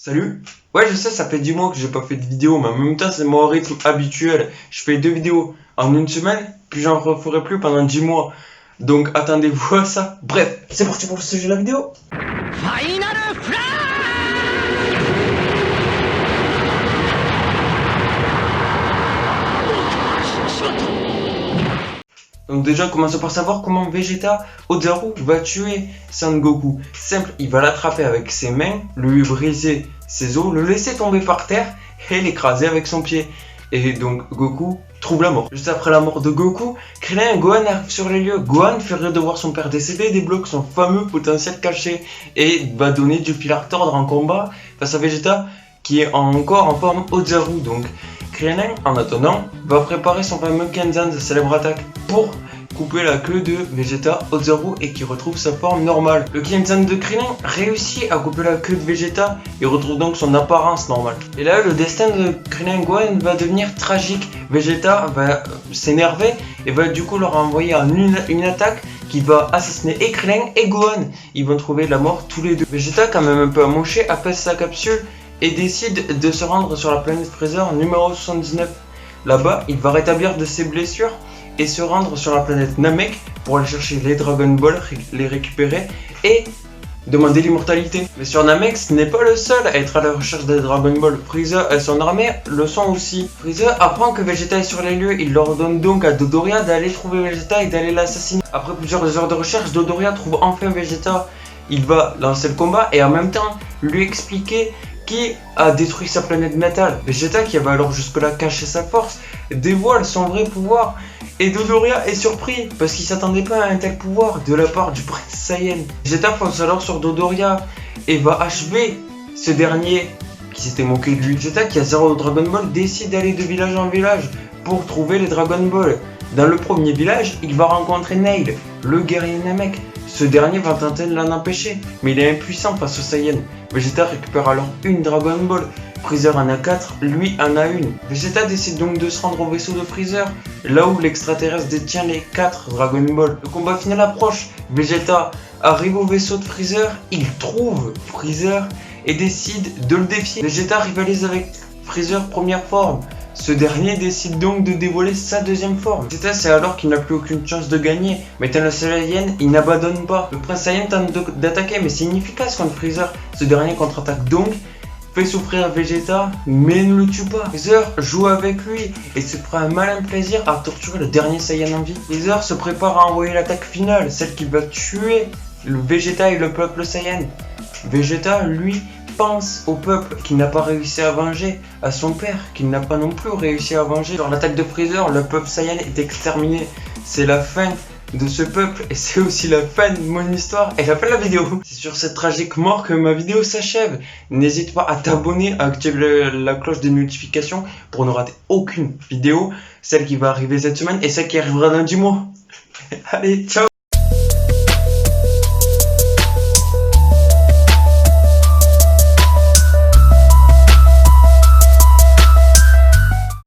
Salut. Ouais, je sais, ça fait 10 mois que j'ai pas fait de vidéo, mais en même temps, c'est mon rythme habituel. Je fais 2 vidéos en une semaine, puis j'en referai plus pendant 10 mois. Donc attendez-vous à ça. Bref, c'est parti pour le sujet de la vidéo. Donc déjà, commençons par savoir comment Vegeta Ozaru va tuer Son Goku. Simple, il va l'attraper avec ses mains, lui briser ses os, le laisser tomber par terre et l'écraser avec son pied. Et donc Goku trouve la mort. Juste après la mort de Goku, Krillin et Gohan arrivent sur les lieux. Gohan, furieux de voir son père décédé, débloque son fameux potentiel caché et va donner du fil à retordre en combat face à Vegeta qui est encore en forme Ozaru. Donc Krillin, en attendant, va préparer son fameux Kenzan, sa célèbre attaque, pour couper la queue de Vegeta Ozaru et qui retrouve sa forme normale. Le Kenzan de Krillin réussit à couper la queue de Vegeta et retrouve donc son apparence normale. Et là, le destin de Krillin et Gohan va devenir tragique. Vegeta va s'énerver et va du coup leur envoyer une attaque qui va assassiner et Krillin et Gohan. Ils vont trouver la mort tous les deux. Vegeta, quand même un peu amoché, apaise sa capsule et décide de se rendre sur la planète Freezer numéro 79. Là-bas, il va rétablir de ses blessures et se rendre sur la planète Namek pour aller chercher les Dragon Ball, les récupérer et demander l'immortalité. Mais sur Namek, ce n'est pas le seul à être à la recherche des Dragon Ball. Frieza et son armée le sont aussi. Frieza apprend que Vegeta est sur les lieux, il ordonne donc à Dodoria d'aller trouver Vegeta et d'aller l'assassiner. Après plusieurs heures de recherche, Dodoria trouve enfin Vegeta. Il va lancer le combat et en même temps lui expliquer qui a détruit sa planète natale. Vegeta, qui avait alors jusque-là caché sa force, dévoile son vrai pouvoir et Dodoria est surpris parce qu'il s'attendait pas à un tel pouvoir de la part du prince Saiyan. Vegeta fonce alors sur Dodoria et va achever ce dernier qui s'était moqué de lui. Vegeta, qui a zéro Dragon Ball, décide d'aller de village en village pour trouver les Dragon Ball. Dans le premier village, il va rencontrer Nail, le guerrier Namek. Ce dernier va tenter de l'en empêcher, mais il est impuissant face au Saiyan. Vegeta récupère alors une Dragon Ball. Freezer en a 4, lui en a une. Vegeta décide donc de se rendre au vaisseau de Freezer, là où l'extraterrestre détient les 4 Dragon Ball. Le combat final approche. Vegeta arrive au vaisseau de Freezer, il trouve Freezer et décide de le défier. Vegeta rivalise avec Freezer première forme. Ce dernier décide donc de dévoiler sa deuxième forme. Vegeta sait alors qu'il n'a plus aucune chance de gagner, mais étant le Saiyan, il n'abandonne pas. Le prince Saiyan tente d'attaquer, mais c'est inefficace contre Freezer. Ce dernier contre-attaque donc, fait souffrir Vegeta, mais ne le tue pas. Freezer joue avec lui et se prend un malin plaisir à torturer le dernier Saiyan en vie. Freezer se prépare à envoyer l'attaque finale, celle qui va tuer le Vegeta et le peuple Saiyan. Vegeta, lui, pense au peuple qu'il n'a pas réussi à venger, à son père qu'il n'a pas non plus réussi à venger. Sur l'attaque de Freezer, le peuple Saiyan est exterminé. C'est la fin de ce peuple et c'est aussi la fin de mon histoire et la fin de la vidéo. C'est sur cette tragique mort que ma vidéo s'achève. N'hésite pas à t'abonner, à activer la cloche de notification pour ne rater aucune vidéo, celle qui va arriver cette semaine et celle qui arrivera dans 10 mois. Allez, ciao!